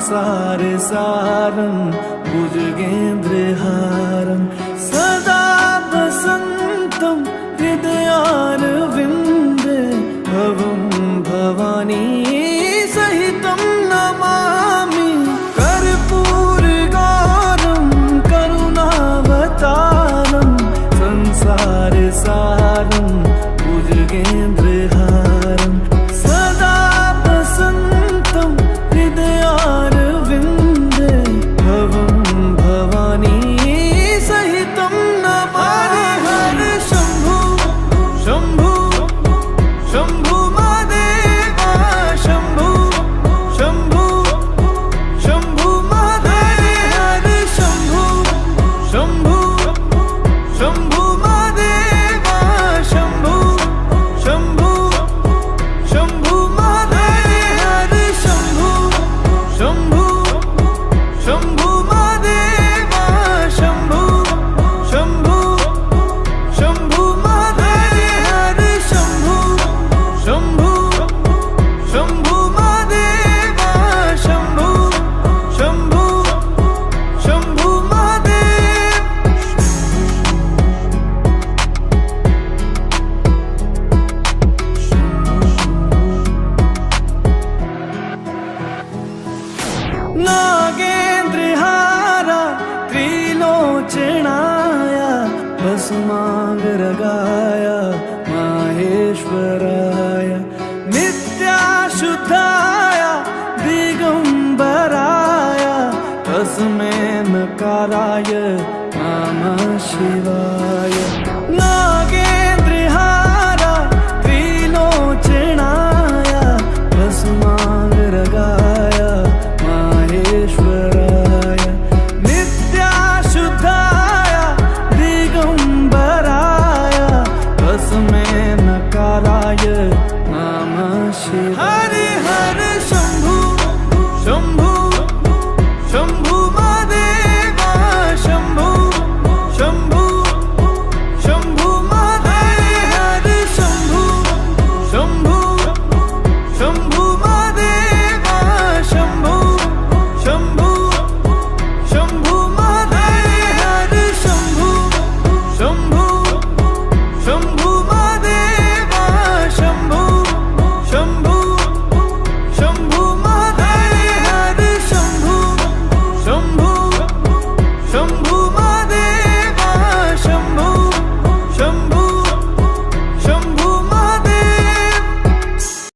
संसार सारं भुजगेन्द्रहारं सदा वसन्तं हृदयारविन्दे भवं भवानी सहितं नमामि कर्पूरगौरं करुणावतारं संसार सारं भुजगेन्द्रहारं सदा वसन्तं हृदयारविन्दे भवं भवानी सहितं नमामि हर शम्भु शम्भु शम्भु महादेवा शम्भु शम्भु शम्भु महादेव हर शम्भु शम्भु शम्भु महादेवा शम्भु शम्भु शम्भु महादेव हर शम्भु शम्भु शम्भु महादेवा शम्भु शम्भु शम्भु महादेव हर शम्भु शम्भु शम्भु महादेवा शम्भु शम्भु शम्भु महादेव नागेन्द्रहारा त्रिलोचनाय भस्मांगरगाय माहेश्वराय नित्याशुद्धाय दिगंबराय तस्मै नकाराय नमः शिवाय नागेन्द्रहारा त्रिलोचनाय भस्मांगरगाय माहेश्वराय नित्याशुद्धाय दिगंबराय तस्मै नकाराय नमः शिवाय हरि हर